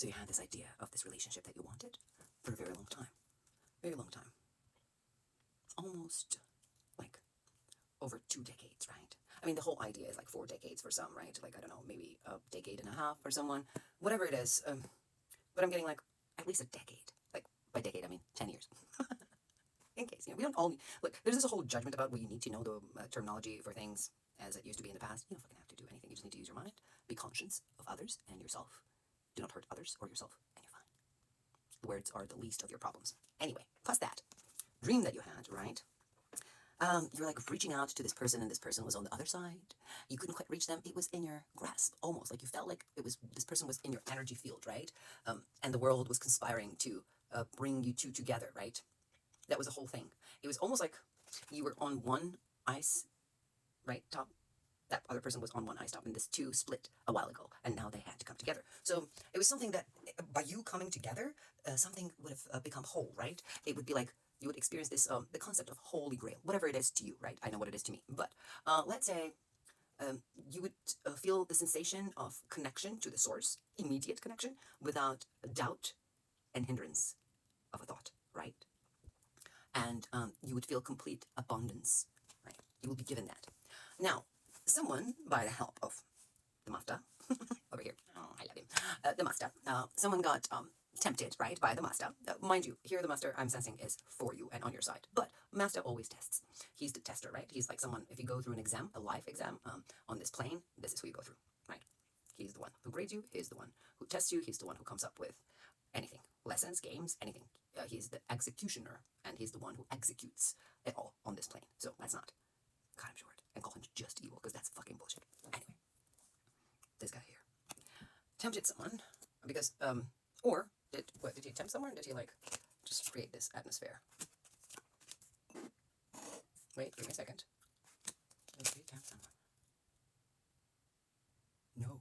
So you had this idea of this relationship that you wanted for a very long time. Very long time. Almost like over 2 decades, right? I mean, the whole idea is like 4 decades for some, right? Like, I don't know, maybe a decade and a half for someone, whatever it is. But I'm getting like at least a decade. Like, by decade, I mean 10 years. In case, we don't all, look, there's this whole judgment about what you need to know the terminology for things as it used to be in the past. You don't fucking have to do anything. You just need to use your mind. Be conscious of others and yourself. Do not hurt others or yourself, and you're fine. The words are the least of your problems. Anyway, plus that dream that you had, right? You're like reaching out to this person, and this person was on the other side. You couldn't quite reach them. It was in your grasp, almost like you felt like it was, this person was in your energy field, right? And the world was conspiring to bring you two together, right? That was the whole thing. It was almost like you were on one ice, right, top. That other person was on one ice top, and this two split a while ago, and now they had to come together. So it was something that, by you coming together, something would have become whole, right? It would be like you would experience this, the concept of holy grail, whatever it is to you, right? I know what it is to me, but let's say you would feel the sensation of connection to the source, immediate connection, without doubt and hindrance of a thought, right? And you would feel complete abundance, right? You will be given that. Now, someone, by the help of the master, over here, oh, I love him, the master, someone got tempted, right, by the master. Mind you, here the master I'm sensing is for you and on your side, but master always tests. He's the tester, right? He's like someone, if you go through an exam, a life exam, on this plane, this is who you go through, right? He's the one who grades you, he's the one who tests you, he's the one who comes up with anything, lessons, games, anything. He's the executioner, and he's the one who executes it all on this plane. So let's not cut him short and call him just evil, because that's fucking bullshit. Anyway, this guy here tempted someone because, or did he tempt someone? Did he like just create this atmosphere? Wait, give me a second. Did he tempt someone? No.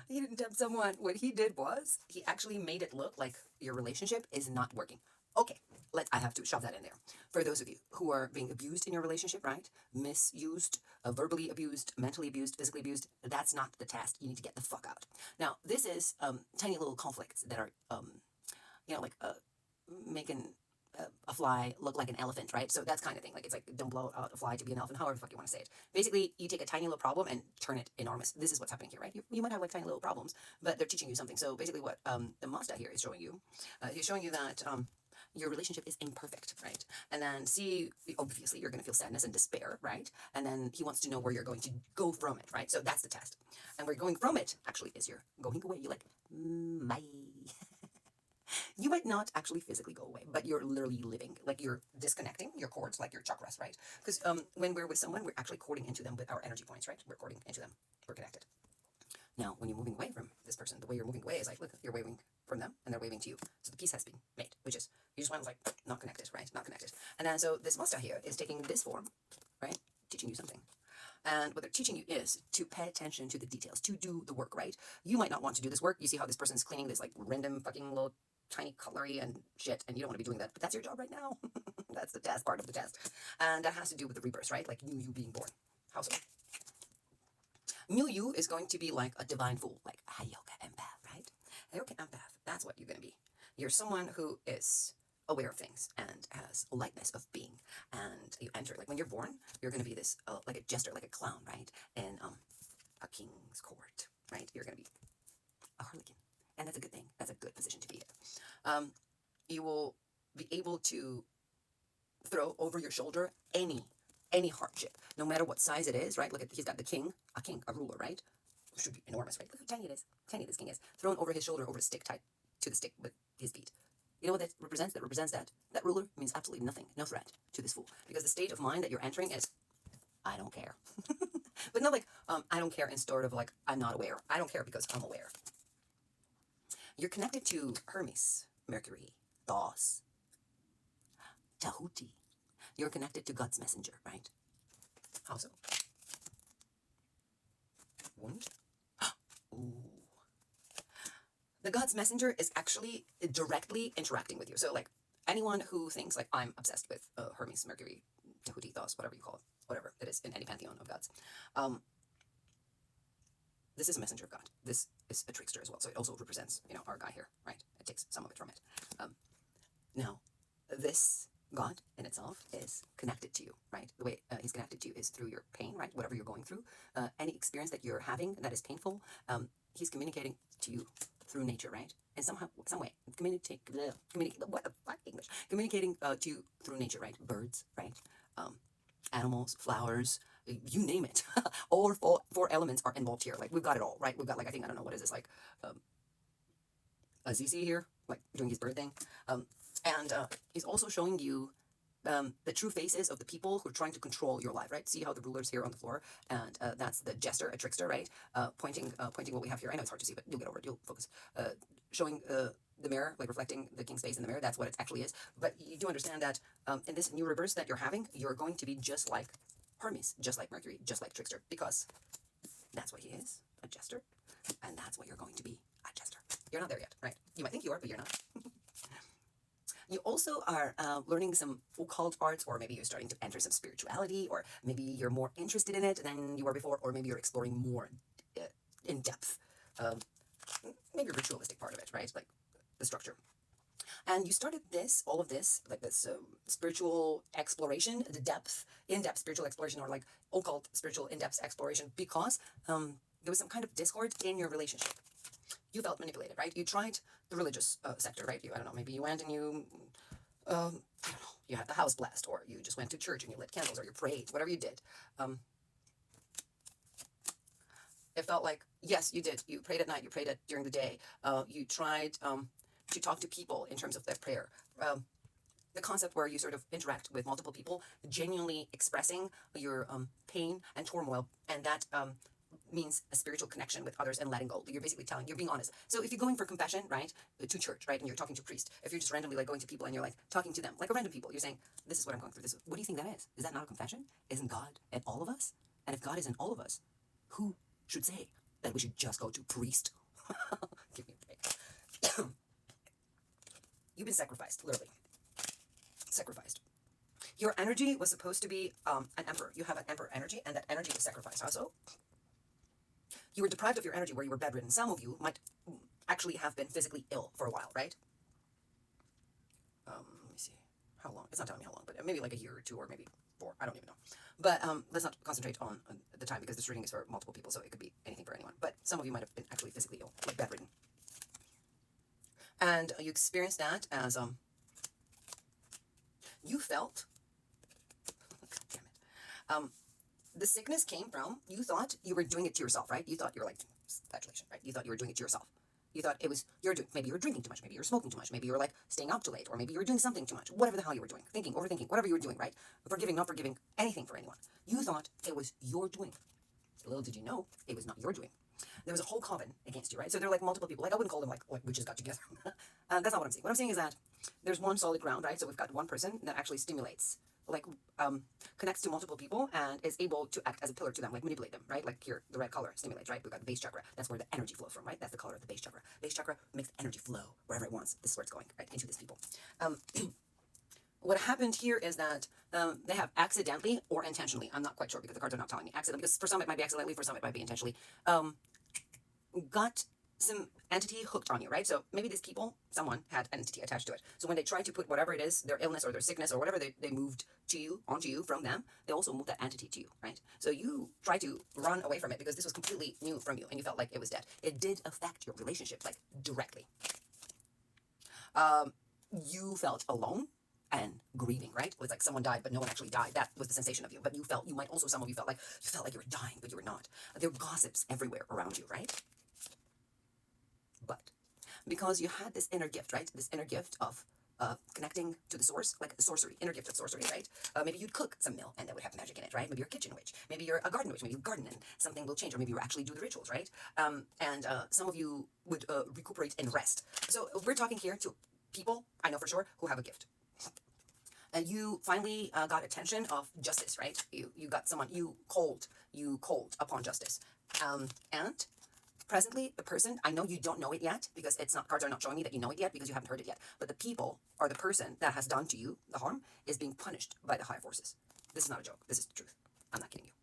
He didn't tempt someone. What he did was he actually made it look like your relationship is not working. Okay, I have to shove that in there. For those of you who are being abused in your relationship, right? Misused, verbally abused, mentally abused, physically abused, that's not the test. You need to get the fuck out. Now, this is tiny little conflicts that are, making a fly look like an elephant, right? So that's kind of thing. Like, it's like, don't blow out a fly to be an elephant, however the fuck you want to say it. Basically, you take a tiny little problem and turn it enormous. This is what's happening here, right? You might have like tiny little problems, but they're teaching you something. So basically what the master here is showing you, he's showing you that your relationship is imperfect, right? And then obviously you're going to feel sadness and despair, right? And then he wants to know where you're going to go from it, right? So that's the test. And where you're going from it actually is you're going away. You're like, bye. You might not actually physically go away, but you're literally living, like you're disconnecting your cords, like your chakras, right? Because when we're with someone, we're actually cording into them with our energy points, right? We're cording into them. We're connected. Now, when you're moving away from this person, the way you're moving away is like, look, you're waving from them and they're waving to you. So the peace has been made, which is, you just went like, not connected, right? Not connected. And then so this master here is taking this form, right? Teaching you something. And what they're teaching you is to pay attention to the details, to do the work, right? You might not want to do this work. You see how this person's cleaning this like random fucking little tiny cutlery and shit, and you don't want to be doing that, but that's your job right now. That's the test, part of the test. And that has to do with the rebirth, right? Like new you being born. How so? New you is going to be like a divine fool, like Heyoka empath, right? Heyoka empath, that's what you're going to be. You're someone who is aware of things and has a lightness of being. And you enter, like when you're born, you're going to be this, like a jester, like a clown, right? In a king's court, right? You're going to be a harlequin. And that's a good thing. That's a good position to be in. You will be able to throw over your shoulder any hardship, no matter what size it is, right? Look at, he's got the king, a ruler, right? Should be enormous, right? Look how tiny it is. Tiny this king is. Thrown over his shoulder, over a stick, tied to the stick with his feet. You know what that represents? That represents that. That ruler means absolutely nothing, no threat to this fool. Because the state of mind that you're entering is, I don't care. But not like, I don't care in sort of like, I'm not aware. I don't care because I'm aware. You're connected to Hermes, Mercury, Thoth, Tahuti. You're connected to God's messenger, right? How so? Wund? Ooh. The God's messenger is actually directly interacting with you. So like anyone who thinks like I'm obsessed with Hermes, Mercury, Tahuti, Thoth, whatever you call it, whatever it is in any pantheon of gods. This is a messenger of God. This is a trickster as well. So it also represents, our guy here, right? It takes some of it from it. Now, this God in itself is connected to you, right? The way he's connected to you is through your pain, right? Whatever you're going through, any experience that you're having that is painful, he's communicating to you through nature, right? And somehow, some way, what the fuck English? Communicating to you through nature, right? Birds, right? Animals, flowers, you name it. All four elements are involved here. Like we've got it all, right? We've got like, I think, I don't know, what is this, like Azizi here, like doing his bird thing. And he's also showing you the true faces of the people who are trying to control your life, right? See how the ruler's here on the floor, and that's the jester, a trickster, right? Pointing what we have here. I know it's hard to see, but you'll get over it. You'll focus. Showing the mirror, like reflecting the king's face in the mirror. That's what it actually is. But you do understand that in this new rebirth that you're having, you're going to be just like Hermes, just like Mercury, just like trickster, because that's what he is, a jester, and that's what you're going to be, a jester. You're not there yet, right? You might think you are, but you're not. You also are learning some occult arts, or maybe you're starting to enter some spirituality, or maybe you're more interested in it than you were before, or maybe you're exploring more in depth, maybe a ritualistic part of it, right? Like the structure. And you started all of this, like this spiritual exploration, the in-depth spiritual exploration, or like occult spiritual in-depth exploration, because there was some kind of discord in your relationship. You felt manipulated, right? You tried the religious sector, right? I don't know, maybe you went and you, I don't know, you had the house blessed, or you just went to church and you lit candles, or you prayed, whatever you did. It felt like, yes, you did. You prayed at night, you prayed during the day. You tried to talk to people in terms of that prayer. The concept where you sort of interact with multiple people, genuinely expressing your pain and turmoil, and that means a spiritual connection with others and letting go. You're basically you're being honest. So if you're going for confession, right, to church, right, and you're talking to a priest, if you're just randomly like going to people and you're like talking to them, like a random people, you're saying, this is what I'm going through. What do you think that is? Is that not a confession? Isn't God in all of us? And if God is in all of us, who should say that we should just go to priest? Give me a break. You've been sacrificed, literally. Sacrificed. Your energy was supposed to be an emperor. You have an emperor energy, and that energy was sacrificed. Also, you were deprived of your energy where you were bedridden. Some of you might actually have been physically ill for a while, right? Let me see. How long? It's not telling me how long, but maybe like a year or two, or maybe 4. I don't even know. But let's not concentrate on the time, because this reading is for multiple people, so it could be anything for anyone. But some of you might have been actually physically ill, like bedridden. And you experienced that as you felt, God damn it, the sickness came from, you thought you were doing it to yourself, right? You thought you were like, flagellation, right? You thought you were doing it to yourself. You thought it was, maybe you were drinking too much, maybe you were smoking too much, maybe you were like staying up too late, or maybe you were doing something too much, whatever the hell you were doing, thinking, overthinking, whatever you were doing, right? Forgiving, not forgiving, anything for anyone. You thought it was your doing. Little did you know, it was not your doing. There was a whole coven against you, right? So there were like multiple people, like I wouldn't call them like witches got together. That's not what I'm saying. What I'm saying is that there's one solid ground, right? So we've got one person that actually stimulates, like connects to multiple people and is able to act as a pillar to them, like manipulate them, right? Like here, the red color stimulates, right? We've got the base chakra. That's where the energy flows from, right? That's the color of the base chakra. Base chakra makes the energy flow wherever it wants. This is where it's going, right? Into these people. What happened here is that they have accidentally or intentionally, I'm not quite sure because the cards are not telling me, accidentally, because for some it might be accidentally, for some it might be intentionally, got some entity hooked on you, right? So maybe these people, someone had an entity attached to it. So when they try to put whatever it is, their illness or their sickness or whatever they moved to you, onto you from them, they also moved that entity to you, right? So you try to run away from it because this was completely new from you and you felt like it was dead. It did affect your relationship, like directly. You felt alone and grieving, right? It was like someone died, but no one actually died. That was the sensation of you. But some of you felt like you were dying, but you were not. There were gossips everywhere around you, right? But because you had this inner gift, right? This inner gift of connecting to the source, like sorcery, inner gift of sorcery, right? Maybe you'd cook some meal and that would have magic in it, right? Maybe you're a kitchen witch. Maybe you're a garden witch. Maybe you garden and something will change. Or maybe you actually do the rituals, right? And some of you would recuperate and rest. So we're talking here to people, I know for sure, who have a gift. And you finally got attention of justice, right? You got someone, you called upon justice. And presently, the person, I know you don't know it yet because cards are not showing me that you know it yet because you haven't heard it yet. But the people or the person that has done to you the harm is being punished by the higher forces. This is not a joke. This is the truth. I'm not kidding you.